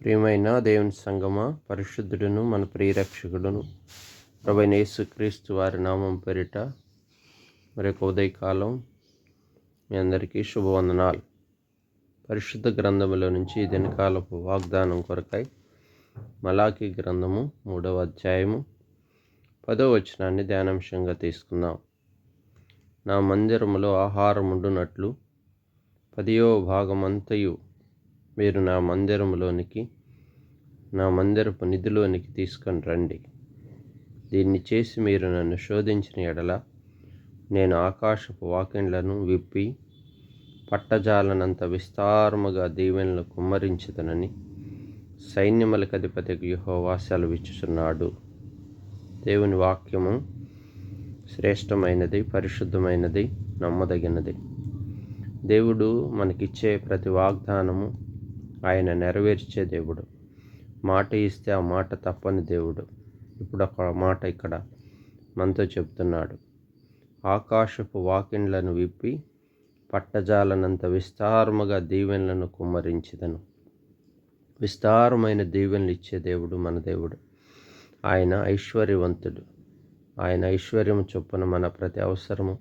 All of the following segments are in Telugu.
ప్రియమైన దేవుని సంగమా, పరిశుద్ధుడును మన ప్రియరక్షకుడును ప్రభువైన యేసుక్రీస్తు వారి నామం పేరిట మరొక ఉదయకాలం మీ అందరికీ శుభవందనాలు. పరిశుద్ధ గ్రంథములో నుంచి ఈ దినకాలపు వాగ్దానం కొరకై మలాకీ గ్రంథము 3వ అధ్యాయము 10వ వచనాన్ని ధ్యానాంశంగా తీసుకుందాం. నా మందిరములో ఆహారం ఉండునట్లు 10వ భాగమంతయు మీరు నా మందిరములోనికి, నా మందిరపు నిధిలోనికి తీసుకొని రండి. దీన్ని చేసి మీరు నన్ను శోధించిన ఎడల నేను ఆకాశపు వాకిండ్లను విప్పి పట్టజాలనంత విస్తారముగా దీవెనలు కుమ్మరించుదనని సైన్యములకు అధిపతికి యెహోవా సెలవిచ్చుచున్నాడు. దేవుని వాక్యము శ్రేష్టమైనది, పరిశుద్ధమైనది, నమ్మదగినది. దేవుడు మనకిచ్చే ప్రతి వాగ్దానము ఆయన నెరవేర్చే దేవుడు. మాట ఇస్తే ఆ మాట తప్పని దేవుడు. ఇప్పుడు ఒక మాట ఇక్కడ మనతో చెప్తున్నాడు. ఆకాశపు వాకిండ్లను విప్పి పట్టజాలనంత విస్తారముగా దీవెనలను కుమ్మరించెదను. విస్తారమైన దీవెనలు ఇచ్చే దేవుడు మన దేవుడు. ఆయన ఐశ్వర్యవంతుడు. ఆయన ఐశ్వర్యము చొప్పున మన ప్రతి అవసరము,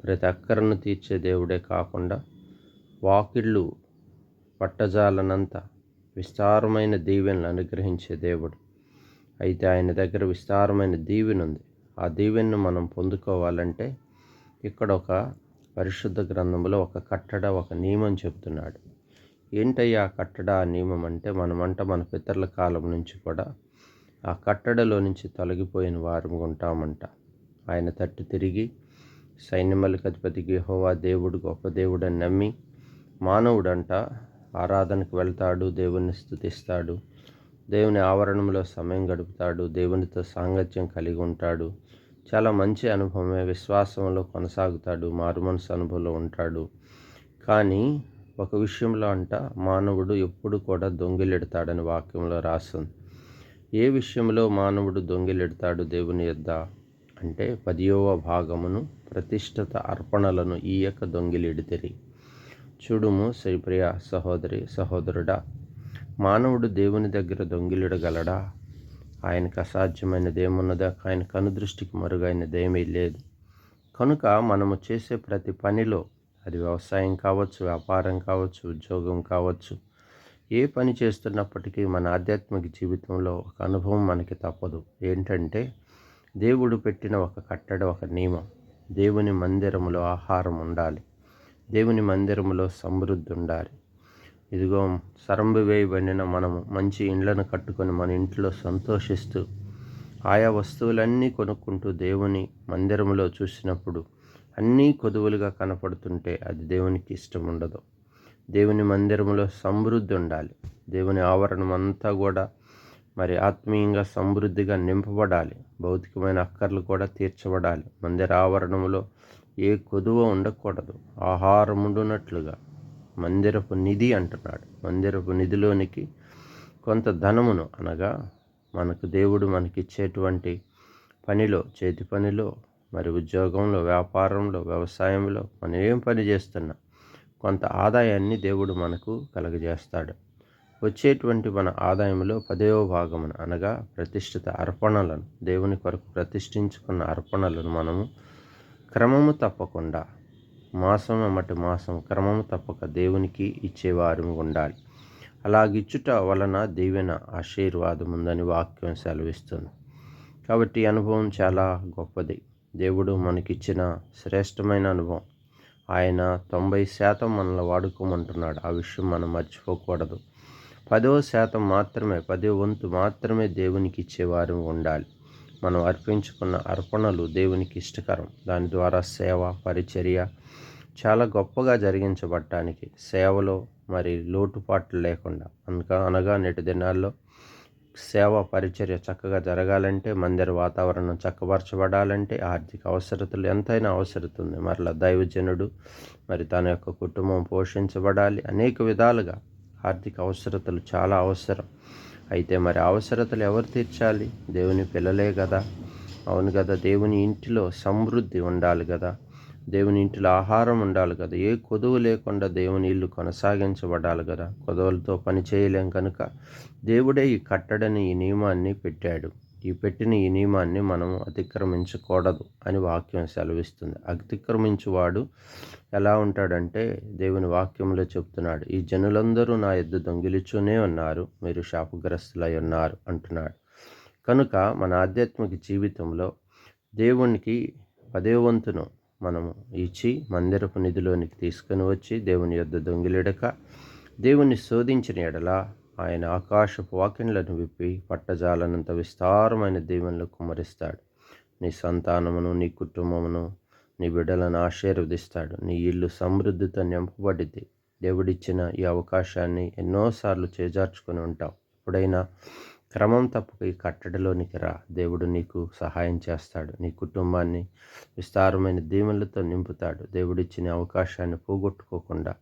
ప్రతి అక్కరను తీర్చే దేవుడే కాకుండా వాకిళ్ళు పట్టజాలనంత విస్తారమైన దీవెనలు అనుగ్రహించే దేవుడు. అయితే ఆయన దగ్గర విస్తారమైన దీవెన ఉంది. ఆ దీవెనను మనం పొందుకోవాలంటే ఇక్కడ ఒక పరిశుద్ధ గ్రంథంలో ఒక కట్టడ, ఒక నియమం చెప్తున్నాడు. ఏంటయ్యా ఆ కట్టడ, ఆ నియమం అంటే మన పితరుల కాలం నుంచి కూడా ఆ కట్టడలో నుంచి తొలగిపోయిన వారు ఉంటామంట. ఆయన తట్టు తిరిగి సైన్యములకు అధిపతికి యెహోవా దేవుడు గొప్ప దేవుడని నమ్మి మానవుడంట ఆరాధనకు వెళ్తాడు, దేవుని స్తుతిస్తాడు, దేవుని ఆవరణంలో సమయం గడుపుతాడు, దేవునితో సాంగత్యం కలిగి ఉంటాడు. చాలా మంచి అనుభవమే. విశ్వాసంలో కొనసాగుతాడు, మారుమనసు అనుభవంలో ఉంటాడు. కానీ ఒక విషయంలో మానవుడు ఎప్పుడు కూడా దొంగిలెడతాడని వాక్యంలో రాస్తుంది. ఏ విషయంలో మానవుడు దొంగిలెడతాడు దేవుని యొద్ద అంటే 10వ భాగమును, ప్రతిష్ఠిత అర్పణలను ఈయక దొంగిలిడితిరి. చూడుము శ్రీప్రియ సహోదరి సహోదరుడా, మానవుడు దేవుని దగ్గర దొంగిలిడగలడా? ఆయనకు అసాధ్యమైనదేమున్నదా? ఆయన కనుదృష్టికి మరుగైనదేమీ లేదు. కనుక మనము చేసే ప్రతి పనిలో, అది వ్యవసాయం కావచ్చు, వ్యాపారం కావచ్చు, ఉద్యోగం కావచ్చు, ఏ పని చేస్తున్నప్పటికీ మన ఆధ్యాత్మిక జీవితంలో ఒక అనుభవం మనకి తప్పదు. ఏంటంటే దేవుడు పెట్టిన ఒక కట్టడ, ఒక నియమం. దేవుని మందిరములో ఆహారం ఉండాలి. దేవుని మందిరములో సమృద్ధి ఉండాలి. ఇదిగో సరంబు వేయబడిన మనము మంచి ఇండ్లను కట్టుకొని మన ఇంట్లో సంతోషిస్తూ ఆయా వస్తువులన్నీ కొనుక్కుంటూ దేవుని మందిరములో చూసినప్పుడు అన్నీ కొదువులుగా కనపడుతుంటే అది దేవునికి ఇష్టం ఉండదు. దేవుని మందిరములో సమృద్ధి ఉండాలి. దేవుని ఆవరణం అంతా కూడా ఆత్మీయంగా సమృద్ధిగా నింపబడాలి. భౌతికమైన అక్కర్లు కూడా తీర్చబడాలి. మందిర ఆవరణములో ఏ కొదువ ఉండకూడదు. ఆహారం ఉండునట్లుగా మందిరపు నిధి అంటున్నాడు. మందిరపు నిధిలోనికి కొంత ధనమును, అనగా మనకు దేవుడు మనకిచ్చేటువంటి పనిలో, చేతి పనిలో, ఉద్యోగంలో, వ్యాపారంలో, వ్యవసాయంలో మనం ఏం పని చేస్తున్నా కొంత ఆదాయాన్ని దేవుడు మనకు కలుగజేస్తాడు. వచ్చేటువంటి మన ఆదాయంలో 10వ భాగమును, అనగా ప్రతిష్ఠిత అర్పణలను, దేవుని కొరకు ప్రతిష్ఠించుకున్న అర్పణలను మనము క్రమము తప్పకుండా మాసం అమ్మటి మాసం క్రమము తప్పక దేవునికి ఇచ్చేవారు ఉండాలి. అలాగిచ్చుట వలన దీవెన, ఆశీర్వాదం ఉందని వాక్యం సెలవిస్తుంది. కాబట్టి ఈ అనుభవం చాలా గొప్పది. దేవుడు మనకిచ్చిన శ్రేష్టమైన అనుభవం. ఆయన 90% మనల్ని వాడుకోమంటున్నాడు. ఆ విషయం మనం మర్చిపోకూడదు. 10% మాత్రమే, 10వ వంతు మాత్రమే దేవునికి ఇచ్చేవారు ఉండాలి. మనం అర్పించుకున్న అర్పణలు దేవునికి ఇష్టకరం. దాని ద్వారా సేవ, పరిచర్య చాలా గొప్పగా జరిగించబడటానికి, సేవలో లోటుపాట్లు లేకుండా, అనగా నేటి దినాల్లో సేవ, పరిచర్య చక్కగా జరగాలంటే, మందిర వాతావరణం చక్కబరచబడాలంటే ఆర్థిక అవసరతలు ఎంతైనా అవసరం ఉంది. దైవజనుడు తన యొక్క కుటుంబం పోషించబడాలి. అనేక విధాలుగా ఆర్థిక అవసరతలు చాలా అవసరం. అయితే అవసరతలు ఎవరు తీర్చాలి? దేవుని పిల్లలే కదా. అవును కదా. దేవుని ఇంటిలో సమృద్ధి ఉండాలి కదా. దేవుని ఇంటిలో ఆహారం ఉండాలి కదా. ఏ కొదువు లేకుండా దేవుని ఇల్లు కొనసాగించబడాలి కదా. కొదవలతో పని చేయలేం కనుక దేవుడే ఈ కట్టడని, ఈ నియమాన్ని పెట్టాడు. ఈ పెట్టిన ఈ నియమాన్ని మనము అతిక్రమించకూడదు అని వాక్యం సెలవిస్తుంది. అతిక్రమించువాడు ఎలా ఉంటాడంటే దేవుని వాక్యంలో చెప్తున్నాడు, ఈ జనులందరూ నా యొద్ద దొంగిలిచూనే ఉన్నారు, మీరు శాపగ్రస్తులై ఉన్నారు అంటున్నాడు. కనుక మన ఆధ్యాత్మిక జీవితంలో దేవునికి 10వ వంతును మనము ఇచ్చి మందిరపు నిధిలోనికి తీసుకొని వచ్చి దేవుని యొద్ద దొంగిలిడక దేవుణ్ణి శోధించిన ఎడల ఆయన ఆకాశపు వాకిన్లను విప్పి పట్టజాలనంత విస్తారమైన దీవెనలు కుమ్మరిస్తాడు. నీ సంతానమును, నీ కుటుంబమును, నీ బిడ్డలను ఆశీర్వదిస్తాడు. నీ ఇల్లు సమృద్ధితో నింపబడిద్ది. దేవుడిచ్చిన ఈ అవకాశాన్ని ఎన్నోసార్లు చేజార్చుకొని ఉంటావు. ఎప్పుడైనా క్రమం తప్పక ఈ కట్టడిలోనికి రా, దేవుడు నీకు సహాయం చేస్తాడు. నీ కుటుంబాన్ని విస్తారమైన దీవెనలతో నింపుతాడు. దేవుడిచ్చిన అవకాశాన్ని పోగొట్టుకోకుండా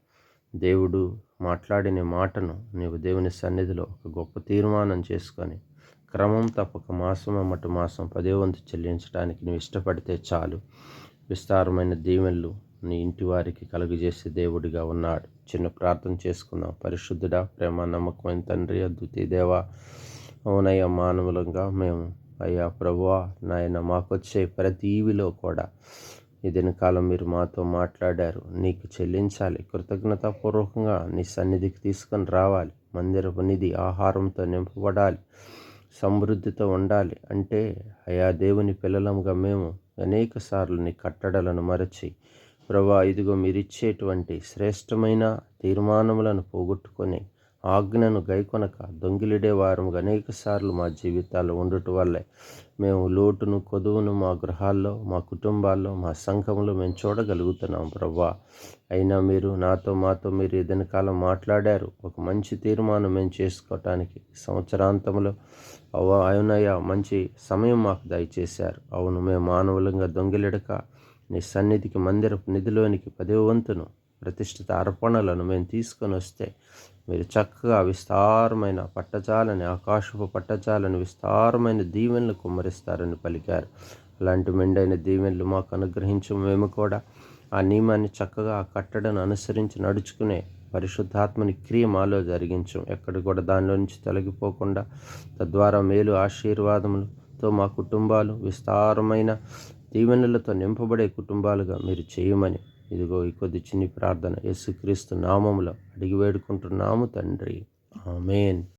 దేవుడు మాట్లాడిన మాటను నీవు దేవుని సన్నిధిలో ఒక గొప్ప తీర్మానం చేసుకొని క్రమం తప్పక మాసం అమ్మటి మాసం 10వ వంతు చెల్లించడానికి నువ్వు ఇష్టపడితే చాలు. విస్తారమైన దీవెనలు నీ ఇంటి వారికి కలుగజేసే దేవుడిగా ఉన్నాడు. చిన్న ప్రార్థన చేసుకుందాం. పరిశుద్ధుడా, ప్రేమ నమ్మకమైన తండ్రి, అద్వితీయ దేవా, అవునయ్య, మానవులంగా మేము అయ్యా ప్రభువా నాయన మాకొచ్చే ప్రతి ఈవిలో కూడా ఈ దినకాలం మీరు మాతో మాట్లాడారు. నీకు చెల్లించాలి. కృతజ్ఞతాపూర్వకంగా నీ సన్నిధికి తీసుకొని రావాలి. మందిరపు నిధి ఆహారంతో నింపబడాలి, సమృద్ధితో ఉండాలి. అంటే అయా దేవుని పిల్లలంగా మేము అనేక సార్లు నీ కట్టడలను మరచి ప్రభా ఇదిగో మీరిచ్చేటువంటి శ్రేష్టమైన తీర్మానములను పోగొట్టుకొని ఆజ్ఞను గైకొనక దొంగిలిడే వారముగా అనేక సార్లు మా జీవితాల్లో ఉండటం వల్లే మేము లోటును, కొదువును మా గృహాల్లో, మా కుటుంబాల్లో, మా సంఘంలో మేము చూడగలుగుతున్నాం ప్రభా. అయినా మీరు మాతో మీరు ఏదైనా కాలం మాట్లాడారు. ఒక మంచి తీర్మానం మేము చేసుకోవటానికి సంవత్సరాంతంలో అవునయ్యా మంచి సమయం మాకు దయచేశారు. అవును, మేము మానవులంగా దొంగిలిడక నీ సన్నిధికి మందిరపు నిధిలోనికి 10వ వంతును ప్రతిష్ఠిత అర్పణలను మేము తీసుకొని వస్తే మీరు చక్కగా విస్తారమైన పట్టజాలని, ఆకాశపు పట్టజాలని విస్తారమైన దీవెనలు కుమ్మరిస్తారని పలికారు. అలాంటి మెండైన దీవెనలు మాకు అనుగ్రహించు. మేము కూడా ఆ నియమాన్ని చక్కగా ఆ కట్టడను అనుసరించి నడుచుకునే పరిశుద్ధాత్మని క్రియ మాలో జరిగించం. ఎక్కడ కూడా దానిలో నుంచి తొలగిపోకుండా తద్వారా మేలు ఆశీర్వాదములతో మా కుటుంబాలు విస్తారమైన దీవెనలతో నింపబడే కుటుంబాలుగా మీరు చేయమని ఇదిగో ఈ కొద్ది చిన్ని ప్రార్థన యేసుక్రీస్తు నామములో అడిగి వేడుకుంటున్నాము తండ్రి. ఆమేన్.